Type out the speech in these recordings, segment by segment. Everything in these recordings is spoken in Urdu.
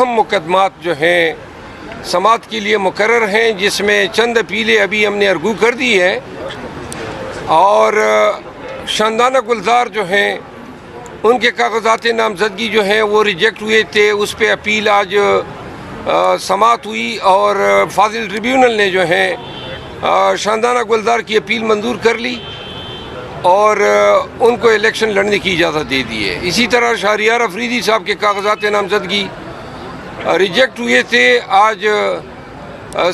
اہم مقدمات جو ہیں سماعت کے لیے مقرر ہیں، جس میں چند اپیلیں ابھی ہم نے ارگو کر دی ہے، اور شاندانہ گلزار جو ہیں ان کے کاغذات نامزدگی جو ہیں وہ ریجیکٹ ہوئے تھے، اس پہ اپیل آج سماعت ہوئی، اور فاضل ٹریبیونل نے جو ہے شاندانہ گلزار کی اپیل منظور کر لی اور ان کو الیکشن لڑنے کی اجازت دے دی ہے۔ اسی طرح شہریار افریدی صاحب کے کاغذات نامزدگی ریجیکٹ ہوئے تھے، آج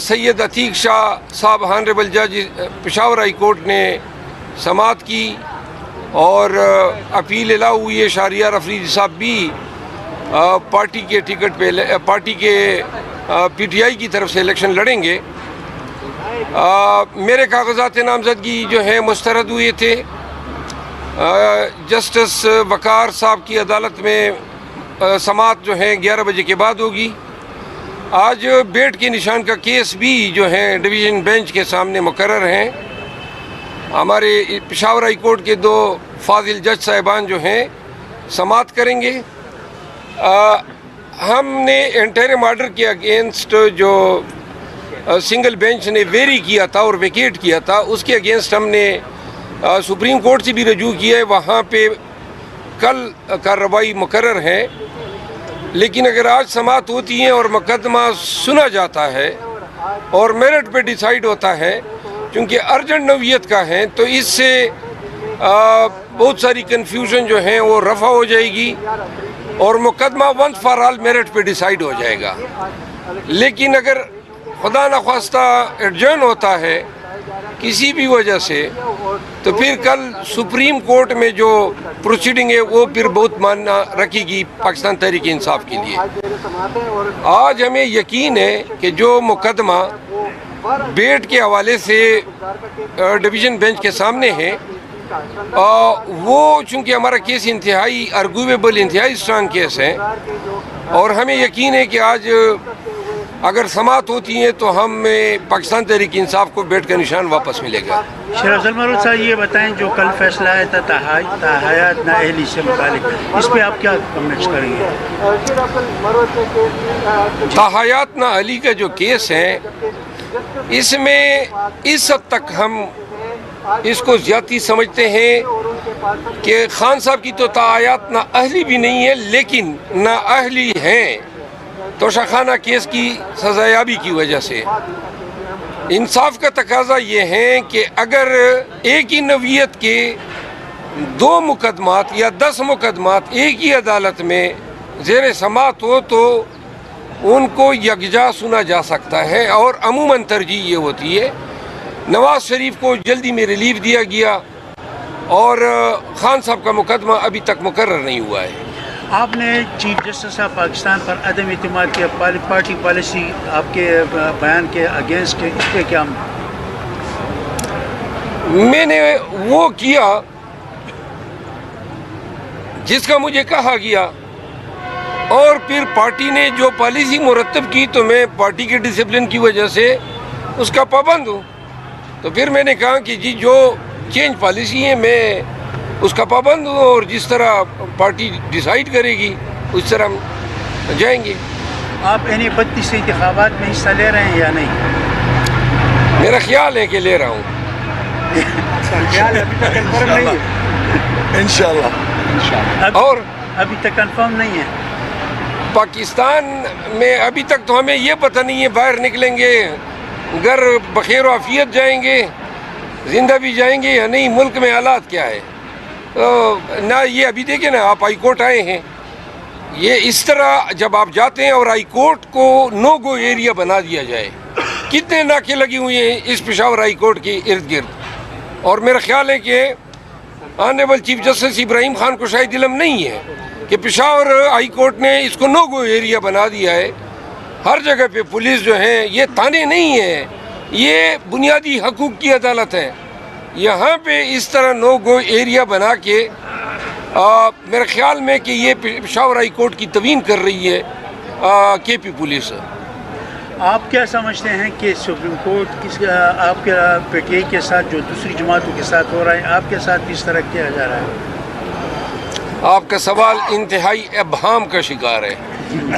سید عتیق شاہ صاحب ہانریبل جج پشاور ہائی کورٹ نے سماعت کی اور اپیل الاؤ ہوئی ہے۔ شہریار افریدی صاحب بھی پارٹی کے ٹکٹ پہ پارٹی کے پی ٹی آئی کی طرف سے الیکشن لڑیں گے۔ میرے کاغذات نامزدگی جو ہیں مسترد ہوئے تھے، جسٹس وقار صاحب کی عدالت میں سماعت جو ہے 11 بجے کے بعد ہوگی۔ آج بیٹ کے نشان کا کیس بھی جو ہے ڈویژن بینچ کے سامنے مقرر ہیں۔ ہمارے پشاور ہائی کورٹ کے 2 فاضل جج صاحبان جو ہیں سماعت کریں گے۔ ہم نے انٹرم آرڈر کے اگینسٹ جو سنگل بینچ نے ویری کیا تھا اور ویکیٹ کیا تھا، اس کے اگینسٹ ہم نے سپریم کورٹ سے بھی رجوع کیا ہے، وہاں پہ کل کارروائی مقرر ہے۔ لیکن اگر آج سماعت ہوتی ہے اور مقدمہ سنا جاتا ہے اور میرٹ پہ ڈیسائیڈ ہوتا ہے، کیونکہ ارجنٹ نوعیت کا ہے، تو اس سے بہت ساری کنفیوژن جو ہیں وہ رفع ہو جائے گی اور مقدمہ ونس فار آل میرٹ پہ ڈیسائیڈ ہو جائے گا۔ لیکن اگر خدا نخواستہ ایڈجرن ہوتا ہے کسی بھی وجہ سے، تو پھر کل سپریم کورٹ میں جو پروسیڈنگ ہے وہ پھر بہت معنی رکھے گی پاکستان تحریک انصاف کے لیے۔ آج ہمیں یقین ہے کہ جو مقدمہ بیٹ کے حوالے سے ڈویژن بینچ کے سامنے ہے، وہ چونکہ ہمارا کیس انتہائی ارگویبل، انتہائی اسٹرانگ کیس ہے، اور ہمیں یقین ہے کہ آج اگر سماعت ہوتی ہے تو ہمیں پاکستان تحریک انصاف کو بیٹ کا نشان واپس ملے گا۔ شیر افضل مرود صاحب یہ بتائیں، جو کل فیصلہ آیا تھا تاحیات نااہلی سے متعلق، اس پہ آپ کیا کمنٹس کریں گے؟ تاحیات نااہلی کا جو کیس ہے، اس میں اس حد تک ہم اس کو زیادتی سمجھتے ہیں کہ خان صاحب کی تو تاحیات نااہلی بھی نہیں ہے، لیکن نااہلی ہیں توشہ کیس کی سزایابی کی وجہ سے۔ انصاف کا تقاضا یہ ہے کہ اگر ایک ہی نوعیت کے 2 مقدمات یا 10 مقدمات ایک ہی عدالت میں زیر سماعت ہو تو ان کو یکجا سنا جا سکتا ہے، اور عموماً ترجیح یہ ہوتی ہے۔ نواز شریف کو جلدی میں ریلیف دیا گیا اور خان صاحب کا مقدمہ ابھی تک مقرر نہیں ہوا ہے۔ آپ نے چیف جسٹس آف پاکستان پر عدم اعتماد کیا، پارٹی پالیسی آپ کے بیان کے اگینسٹ، اس پہ کیا؟ میں نے وہ کیا جس کا مجھے کہا گیا، اور پھر پارٹی نے جو پالیسی مرتب کی تو میں پارٹی کے ڈسپلن کی وجہ سے اس کا پابند ہوں۔ تو پھر میں نے کہا کہ جی جو چینج پالیسی ہے میں اس کا پابند ہوں، اور جس طرح پارٹی ڈیسائیڈ کرے گی اس طرح ہم جائیں گے۔ آپ 32 انتخابات میں حصہ لے رہے ہیں یا نہیں؟ میرا خیال ہے کہ لے رہا ہوں۔ انشاءاللہ۔ اور ابھی تک کنفرم نہیں ہے پاکستان میں، ابھی تک تو ہمیں یہ پتہ نہیں ہے باہر نکلیں گے، گھر بخیر و عافیت جائیں گے، زندہ بھی جائیں گے یا نہیں، ملک میں حالات کیا ہے۔ نہ یہ ابھی دیکھیں نا، آپ ہائی کورٹ آئے ہیں، یہ اس طرح جب آپ جاتے ہیں اور ہائی کورٹ کو نو گو ایریا بنا دیا جائے، کتنے ناکے لگی ہوئی ہیں اس پشاور ہائی کورٹ کے ارد گرد، اور میرا خیال ہے کہ آنریبل چیف جسٹس ابراہیم خان کو شاید علم نہیں ہے کہ پشاور ہائی کورٹ نے اس کو نو گو ایریا بنا دیا ہے۔ ہر جگہ پہ پولیس جو ہیں، یہ تانے نہیں ہیں، یہ بنیادی حقوق کی عدالت ہے، یہاں پہ اس طرح نو گو ایریا بنا کے میرے خیال میں کہ یہ پشاور ہائی کورٹ کی توہین کر رہی ہے کے پی پولیس۔ آپ کیا سمجھتے ہیں کہ سپریم کورٹ آپ کے پی ٹی آئی کے ساتھ جو دوسری جماعتوں کے ساتھ ہو رہا ہے، آپ کے ساتھ بھی اس طرح کیا جا رہا ہے؟ آپ کا سوال انتہائی ابہام کا شکار ہے،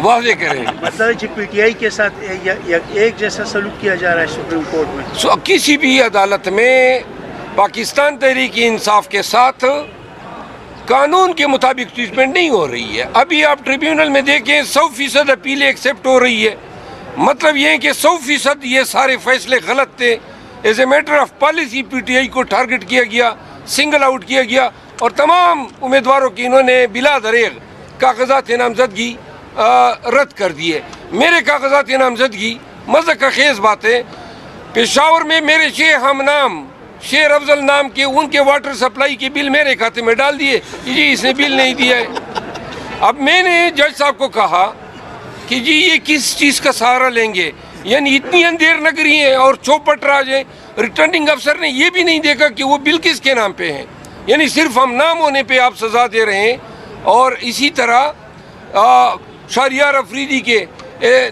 واضح کریں۔ مطلب جی پی ٹی آئی کے ساتھ ایک جیسا سلوک کیا جا رہا ہے سپریم کورٹ میں؟ کسی بھی عدالت میں پاکستان تحریک انصاف کے ساتھ قانون کے مطابق ٹریٹمنٹ نہیں ہو رہی ہے۔ ابھی آپ ٹریبیونل میں دیکھیں 100% اپیلیں ایکسیپٹ ہو رہی ہے، مطلب یہ ہے کہ 100% یہ سارے فیصلے غلط تھے۔ As a matter of policy P T I کو ٹارگٹ کیا گیا، سنگل آؤٹ کیا گیا، اور تمام امیدواروں کی انہوں نے بلا دریغ کاغذات نامزدگی رد کر دیے۔ میرے کاغذات نامزدگی مذہق خیز بات ہے، پشاور میں میرے 6 ہم نام شیر افضل نام کے ان کے واٹر سپلائی کے بل میرے کھاتے میں ڈال دیے، جی اس نے بل نہیں دیا ہے۔ اب میں نے جج صاحب کو کہا کہ جی یہ کس چیز کا سہارا لیں گے، یعنی اتنی اندھیر نگری ہیں اور چوپٹ راج ہیں، ریٹرننگ افسر نے یہ بھی نہیں دیکھا کہ وہ بل کس کے نام پہ ہیں، یعنی صرف ہم نام ہونے پہ آپ سزا دے رہے ہیں۔ اور اسی طرح شہریار افریدی کے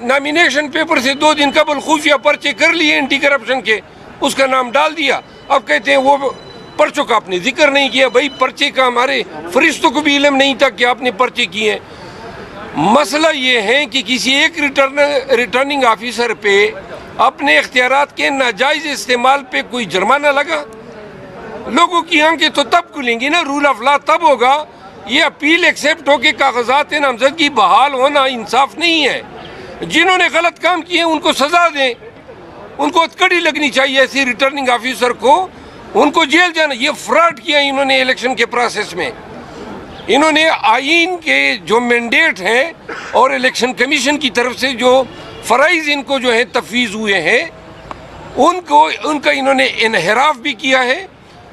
نامینیشن پیپر سے 2 دن قبل خفیہ پرچے کر لیے اینٹی کرپشن کے، اس کا نام ڈال دیا۔ اب کہتے ہیں وہ پرچوں کا آپ نے ذکر نہیں کیا۔ بھائی پرچے کا ہمارے فرشتوں کو بھی علم نہیں تھا کہ آپ نے پرچے کیے ہیں۔ مسئلہ یہ ہے کہ کسی ایک ریٹرننگ آفیسر پہ اپنے اختیارات کے ناجائز استعمال پہ کوئی جرمانہ لگا، لوگوں کی آنکھیں تو تب کھلیں گی نا، رول آف لا تب ہوگا۔ یہ اپیل ایکسیپٹ ہو کے کاغذات نامزدگی بحال ہونا انصاف نہیں ہے۔ جنہوں نے غلط کام کیے ان کو سزا دیں، ان کو کڑی لگنی چاہیے ایسی ریٹرننگ آفیسر کو، ان کو جیل جانا۔ یہ فراڈ کیا انہوں نے الیکشن کے پروسیس میں، انہوں نے آئین کے جو مینڈیٹ ہیں اور الیکشن کمیشن کی طرف سے جو فرائض ان کو جو ہیں تفویض ہوئے ہیں، ان کا انہوں نے انحراف بھی کیا ہے۔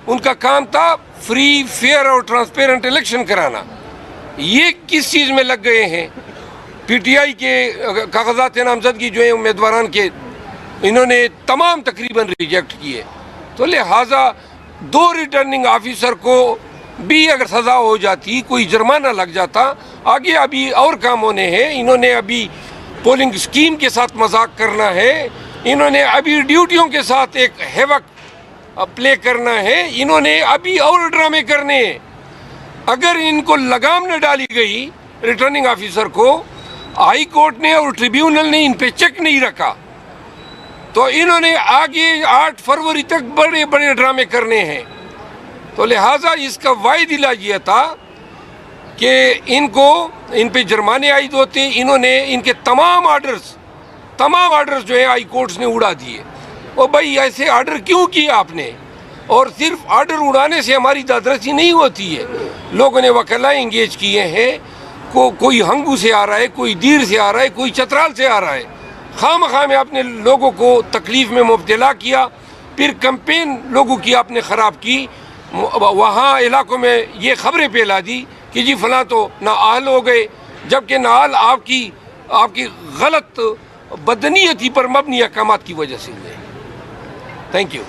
ان کا کام تھا فری، فیئر اور ٹرانسپیرنٹ الیکشن کرانا، یہ کس چیز میں لگ گئے ہیں؟ پی ٹی آئی کے کاغذات نامزدگی جو ہیں امیدواران کے، انہوں نے تمام تقریباً ریجیکٹ کیے۔ تو لہٰذا 2 ریٹرننگ آفیسر کو بھی اگر سزا ہو جاتی، کوئی جرمانہ لگ جاتا، آگے ابھی اور کام ہونے ہیں۔ انہوں نے ابھی پولنگ اسکیم کے ساتھ مذاق کرنا ہے، انہوں نے ابھی ڈیوٹیوں کے ساتھ ایک ہیوک پلے کرنا ہے، انہوں نے ابھی اور ڈرامے کرنے ہیں۔ اگر ان کو لگام نہ ڈالی گئی ریٹرننگ آفیسر کو، ہائی کورٹ نے اور ٹریبیونل نے ان پہ چیک نہیں رکھا، تو انہوں نے آگے 8 فروری تک بڑے بڑے ڈرامے کرنے ہیں۔ تو لہٰذا اس کا واحد علاج یہ تھا کہ ان پہ جرمانے عائد ہوتے۔ انہوں نے ان کے تمام آرڈرز جو ہیں ہائی کورٹس نے اڑا دیے۔ وہ بھائی ایسے آرڈر کیوں کیا آپ نے؟ اور صرف آرڈر اڑانے سے ہماری دادرسی نہیں ہوتی ہے، لوگوں نے وکلاء انگیج کیے ہیں، کوئی ہنگو سے آ رہا ہے، کوئی دیر سے آ رہا ہے، کوئی چترال سے آ رہا ہے۔ خام میں آپ نے لوگوں کو تکلیف میں مبتلا کیا، پھر کمپین لوگوں کی آپ نے خراب کی، وہاں علاقوں میں یہ خبریں پھیلا دی کہ جی فلاں تو نااہل ہو گئے، جبکہ نااہل آپ کی غلط بدنیتی پر مبنی احکامات کی وجہ سے ہوئے۔ Thank you.